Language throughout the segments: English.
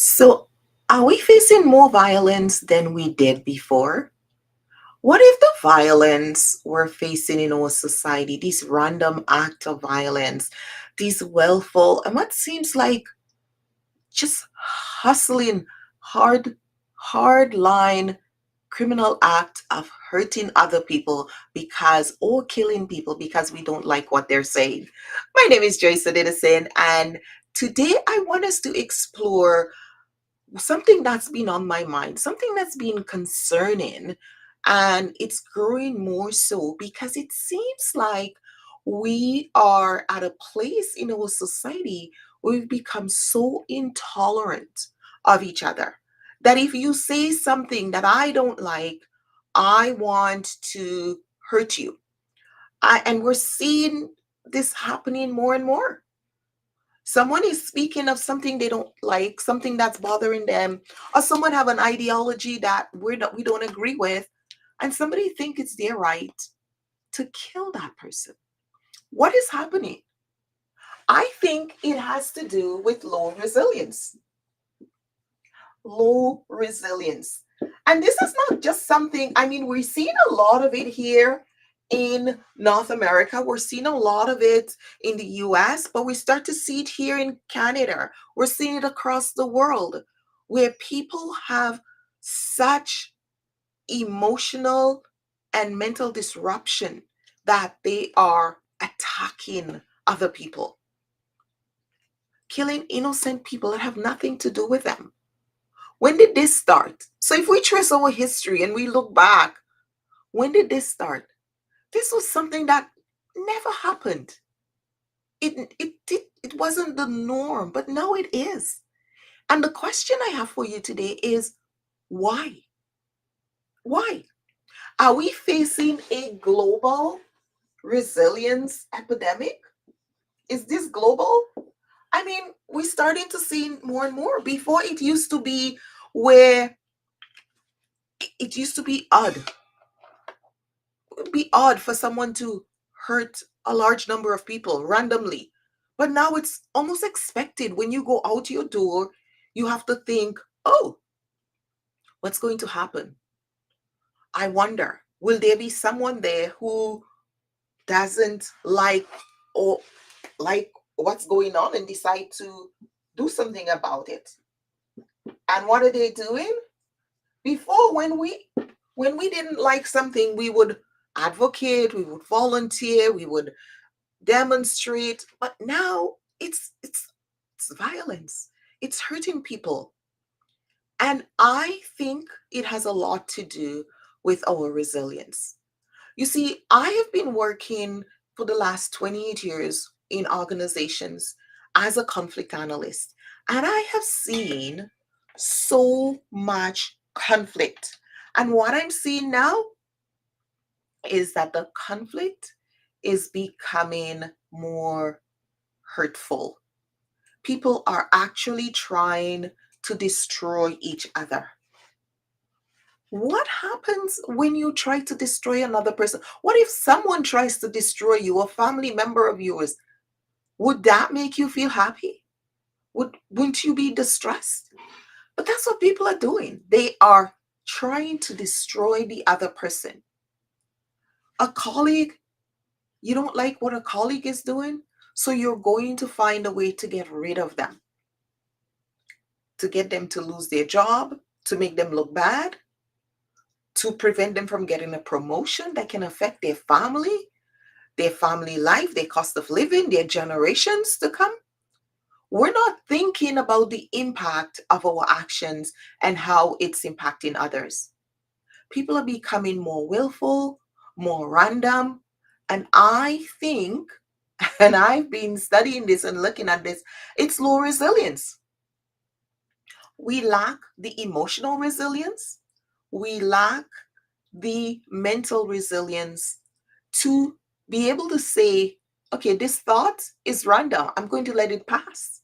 So, are we facing more violence than we did before? What if the violence we're facing in our society, these random acts of violence, these willful, and what seems like just hustling, hard, hard line criminal act of hurting other people because, or killing people because we don't like what they're saying? My name is Joyce Edison, and today I want us to explore something that's been on my mind, something that's been concerning, and it's growing more so because it seems like we are at a place in our society where we've become so intolerant of each other that if you say something that I don't like, I want to hurt you. And we're seeing this happening more and more. Someone is speaking of something they don't like, something that's bothering them, or someone have an ideology that we don't agree with, and somebody think it's their right to kill that person. What is happening? I think it has to do with low resilience. Low resilience. And this is not just something, I mean, we're seeing a lot of it here in North America. We're seeing a lot of it in the US, but we start to see it here in Canada. We're seeing it across the world where people have such emotional and mental disruption that they are attacking other people, killing innocent people that have nothing to do with them. When did this start? So if we trace our history and we look back, when did this start? This was something that never happened. It wasn't the norm, but now it is. And the question I have for you today is why? Why? Are we facing a global resilience epidemic? Is this global? I mean, we're starting to see more and more. Before it used to be where it used to be odd be odd for someone to hurt a large number of people randomly. But now it's almost expected when you go out your door, you have to think, oh, what's going to happen? I wonder, will there be someone there who doesn't or like what's going on and decide to do something about it? And what are they doing? Before, when we didn't like something, we would advocate, we would volunteer, we would demonstrate, but now it's violence. It's hurting people. And I think it has a lot to do with our resilience. You see, I have been working for the last 28 years in organizations as a conflict analyst, and I have seen so much conflict. And what I'm seeing now is that the conflict is becoming more hurtful. People are actually trying to destroy each other. What happens when you try to destroy another person? What if someone tries to destroy you, a family member of yours? Would that make you feel happy? Wouldn't you be distressed? But that's what people are doing. They are trying to destroy the other person. A colleague, you don't like what a colleague is doing, so you're going to find a way to get rid of them, to get them to lose their job, to make them look bad, to prevent them from getting a promotion that can affect their family life, their cost of living, their generations to come. We're not thinking about the impact of our actions and how it's impacting others. People are becoming more willful, more random, and I think, and I've been studying this and looking at this, it's low resilience. We lack the emotional resilience. We lack the mental resilience to be able to say, okay, this thought is random. I'm going to let it pass.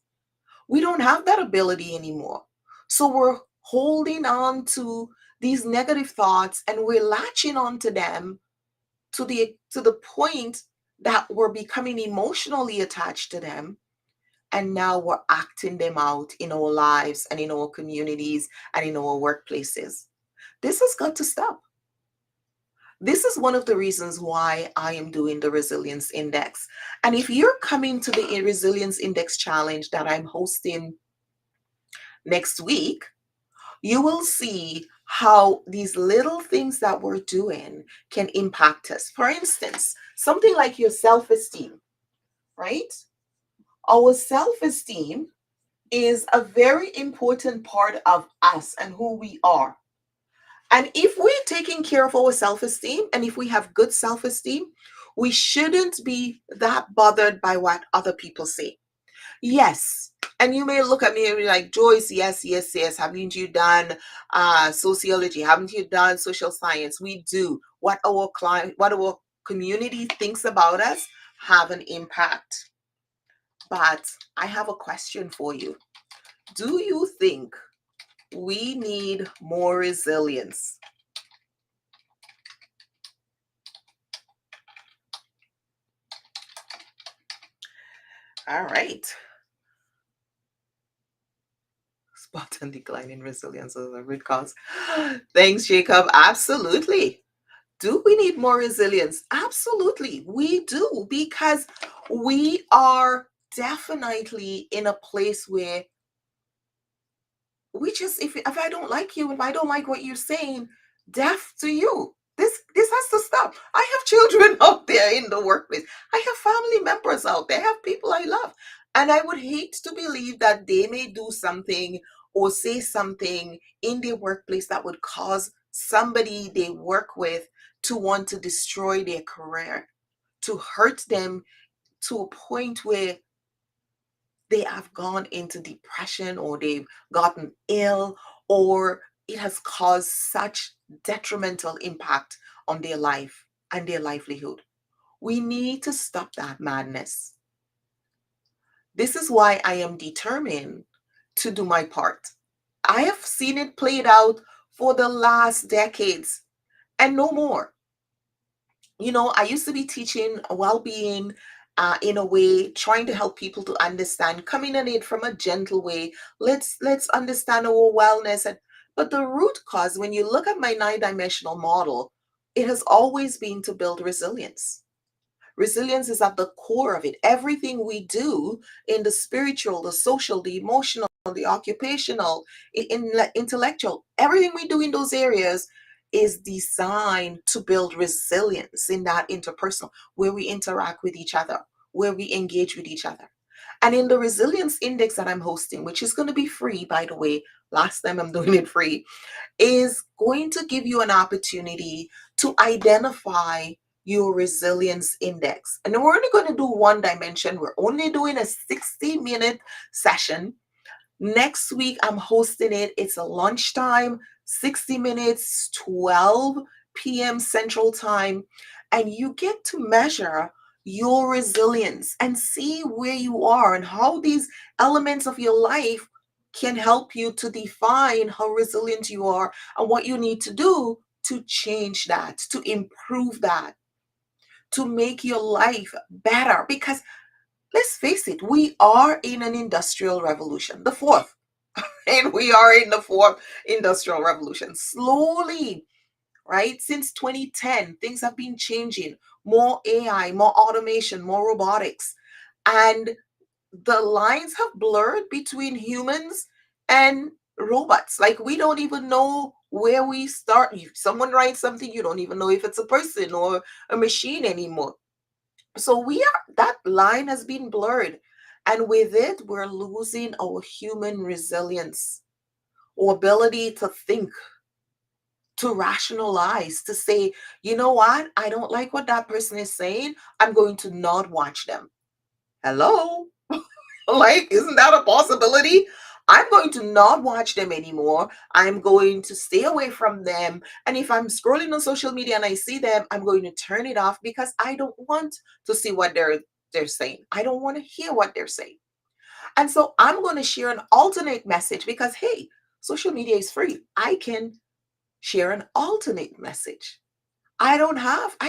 We don't have that ability anymore. So we're holding on to these negative thoughts and we're latching onto them to the point that we're becoming emotionally attached to them. and now we're acting them out in our lives and in our communities and in our workplaces. This has got to stop. This is one of the reasons why I am doing the Resilience Index. And if you're coming to the Resilience Index challenge that I'm hosting next week, you will see how these little things that we're doing can impact us. For instance, something like your self esteem, right? Our self esteem is a very important part of us and who we are. And if we're taking care of our self esteem and if we have good self esteem, we shouldn't be that bothered by what other people say. Yes. And you may look at me and be like, Joyce, yes, yes, yes. Haven't you done sociology? Haven't you done social science? We do. What our client, what our community thinks about us have an impact. But I have a question for you. Do you think we need more resilience? All right. Spot on decline in resilience as a root cause. Thanks, Jacob. Absolutely. Do we need more resilience? Absolutely, we do, because we are definitely in a place where we just, if I don't like you, if I don't like what you're saying, deaf to you. This has to stop. I have children out there in the workplace. I have family members out there. I have people I love. And I would hate to believe that they may do something or say something in their workplace that would cause somebody they work with to want to destroy their career, to hurt them to a point where they have gone into depression or they've gotten ill, or it has caused such detrimental impact on their life and their livelihood. We need to stop that madness. This is why I am determined to do my part. I have seen it played out for the last decades and no more. I used to be teaching well-being in a way, trying to help people to understand, coming at it from a gentle way. Let's understand our wellness. But the root cause, when you look at my nine-dimensional model, it has always been to build resilience. Resilience is at the core of it. Everything we do in the spiritual, the social, the emotional, the occupational, intellectual, everything we do in those areas is designed to build resilience in that interpersonal, where we interact with each other, where we engage with each other. And in the resilience index that I'm hosting, which is going to be free, by the way, last time I'm doing it free, is going to give you an opportunity to identify your resilience index. And we're only going to do one dimension. We're only doing a 60-minute session. Next week, I'm hosting it. It's a lunchtime, 60 minutes, 12 p.m. Central Time. And you get to measure your resilience and see where you are and how these elements of your life can help you to define how resilient you are and what you need to do to change that, to improve that, to make your life better. Because let's face it, we are in an industrial revolution, the fourth, and we are in the fourth industrial revolution. Slowly, right? Since 2010, things have been changing. More AI, more automation, more robotics. And the lines have blurred between humans and robots. Like, we don't even know where we start. If someone writes something, you don't even know if it's a person or a machine anymore. So that line has been blurred. And with it, we're losing our human resilience, our ability to think, to rationalize, to say, you know what? I don't like what that person is saying. I'm going to not watch them. Hello? Like, isn't that a possibility? I'm going to not watch them anymore. I'm going to stay away from them. And if I'm scrolling on social media and I see them, I'm going to turn it off because I don't want to see what they're saying. I don't want to hear what they're saying. And so I'm going to share an alternate message because, hey, social media is free. I can share an alternate message. I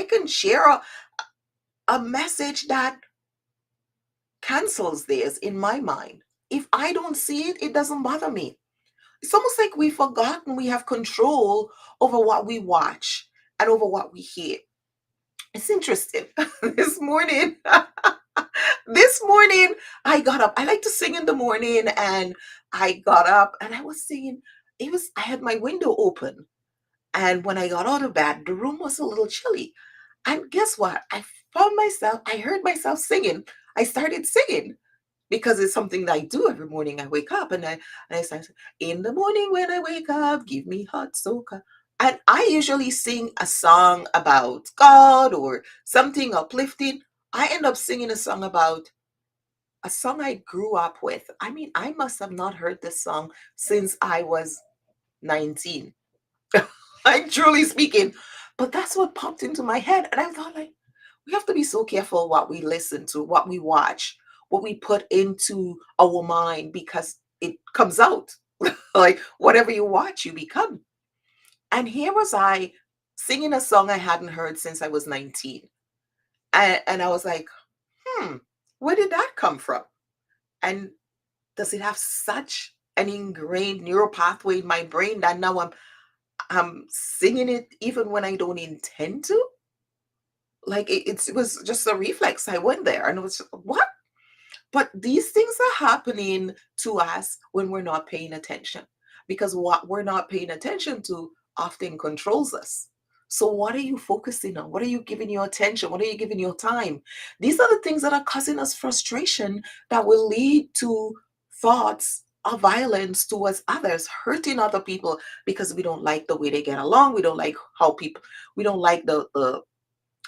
can share a message that cancels theirs in my mind. If I don't see it, it doesn't bother me. It's almost like we've forgotten we have control over what we watch and over what we hear. It's interesting. this morning, this morning, I got up. I like to sing in the morning, and I got up and I was singing. I had my window open. And when I got out of bed, the room was a little chilly. And guess what? I heard myself singing. I started singing because it's something that I do every morning. I wake up and I start in the morning when I wake up, give me hot soca. And I usually sing a song about God or something uplifting. I end up singing a song I grew up with. I mean, I must have not heard this song since I was 19. I'm truly speaking. But that's what popped into my head. And I thought, like, we have to be so careful what we listen to, what we watch, what we put into our mind because it comes out. Like, whatever you watch, you become. And here was I singing a song I hadn't heard since I was 19. And I was like, hmm, where did that come from? And does it have such an ingrained neural pathway in my brain that now I'm singing it even when I don't intend to? Like it was just a reflex. I went there and it was what? But these things are happening to us when we're not paying attention because what we're not paying attention to often controls us. So, what are you focusing on? What are you giving your attention? What are you giving your time? These are the things that are causing us frustration that will lead to thoughts of violence towards others, hurting other people because we don't like the way they get along. We don't like how people, we don't like the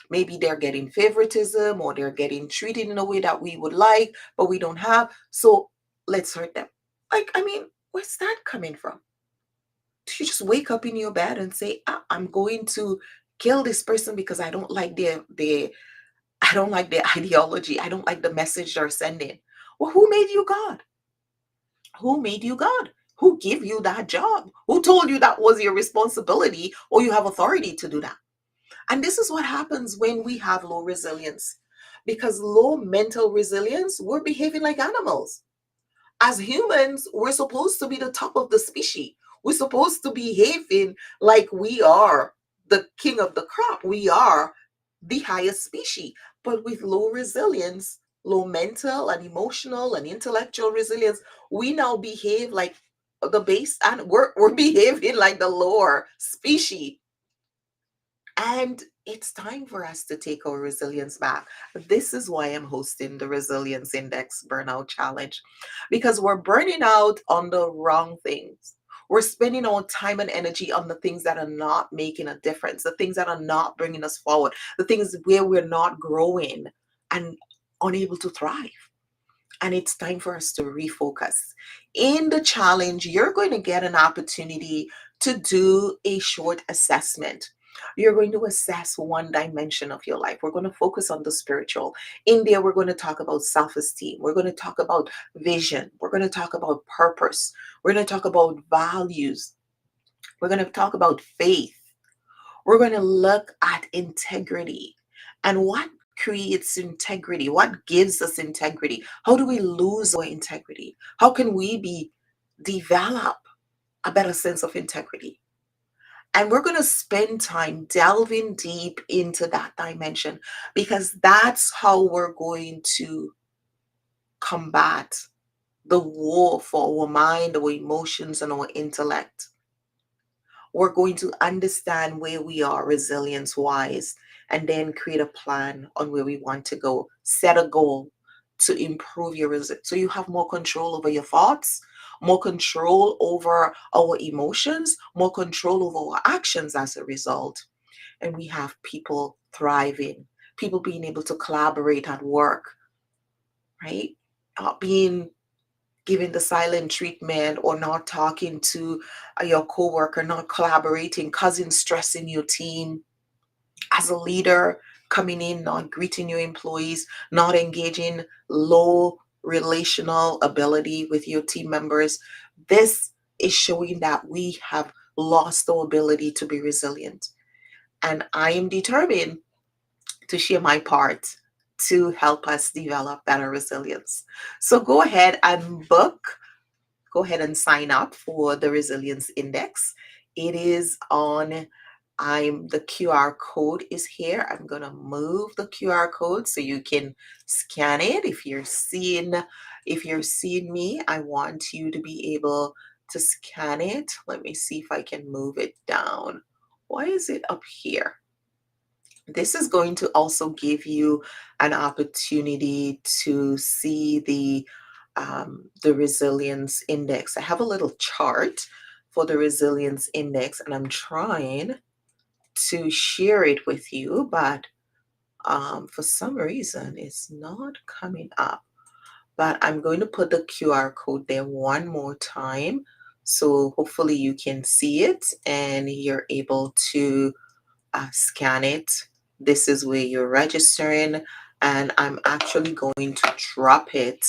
maybe they're getting favoritism or they're getting treated in a way that we would like, but we don't have. So let's hurt them. Like, I mean, where's that coming from? Do you just wake up in your bed and say, I'm going to kill this person because I don't like their I don't like their ideology. I don't like the message they're sending. Well, who made you God? Who made you God? Who gave you that job? Who told you that was your responsibility or you have authority to do that? And this is what happens when we have low resilience. Because low mental resilience, we're behaving like animals. As humans, we're supposed to be the top of the species. We're supposed to be behaving like we are the king of the crop. We are the highest species. But with low resilience, low mental and emotional and intellectual resilience, we now behave like the base and we're behaving like the lower species. And it's time for us to take our resilience back. This is why I'm hosting the Resilience Index Burnout Challenge because we're burning out on the wrong things. We're spending our time and energy on the things that are not making a difference, the things that are not bringing us forward, the things where we're not growing and unable to thrive. And it's time for us to refocus. In the challenge, you're going to get an opportunity to do a short assessment. You're going to assess one dimension of your life. We're going to focus on the spiritual. In there, we're going to talk about self esteem. We're going to talk about vision. We're going to talk about purpose. We're going to talk about values. We're going to talk about faith. We're going to look at integrity and what creates integrity, what gives us integrity, how do we lose our integrity, how can we be develop a better sense of integrity. And we're going to spend time delving deep into that dimension because that's how we're going to combat the war for our mind, our emotions, and our intellect. We're going to understand where we are resilience wise and then create a plan on where we want to go. Set a goal to improve your resilience so you have more control over your thoughts, more control over our emotions, more control over our actions as a result. And we have people thriving, people being able to collaborate at work, right? Not being giving the silent treatment or not talking to your coworker, not collaborating, causing stress in your team. As a leader, coming in, not greeting your employees, not engaging low relational ability with your team members. This is showing that we have lost our ability to be resilient. And I am determined to share my part to help us develop better resilience. So go ahead and sign up for the Resilience Index. It is on the QR code is here. I'm going to move the QR code so you can scan it. If you're seeing me, I want you to be able to scan it. Let me see if I can move it down. Why is it up here? This is going to also give you an opportunity to see the resilience index. I have a little chart for the resilience index, and I'm trying to share it with you, but for some reason it's not coming up. But I'm going to put the QR code there one more time, so hopefully you can see it and you're able to scan it. This is where you're registering, and I'm actually going to drop it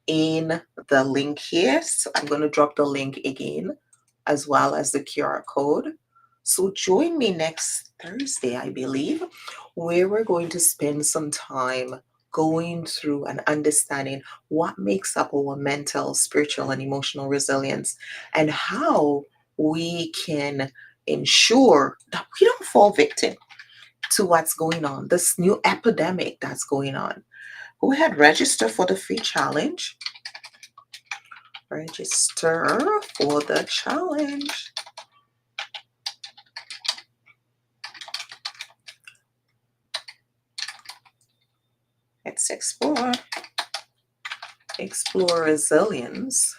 in the link here. So I'm going to drop the link again, as well as the QR code. So join me next Thursday, I believe, where we're going to spend some time going through and understanding what makes up our mental, spiritual, and emotional resilience, and how we can ensure that we don't fall victim to what's going on, this new epidemic that's going on. Go ahead, register for the free challenge. Register for the challenge. Let's explore resilience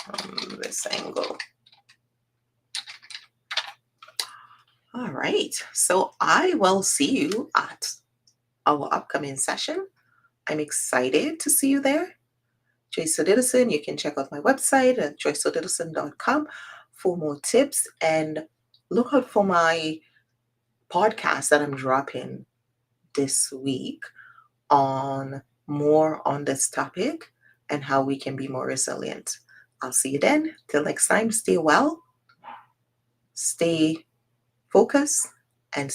from this angle. All right, so I will see you at our upcoming session. I'm excited to see you there. Joyce Odidison. You can check out my website at joyceodidison.com for more tips, and look out for my podcast that I'm dropping this week on more on this topic and how we can be more resilient. I'll see you then. Till next time, stay well, stay focused, and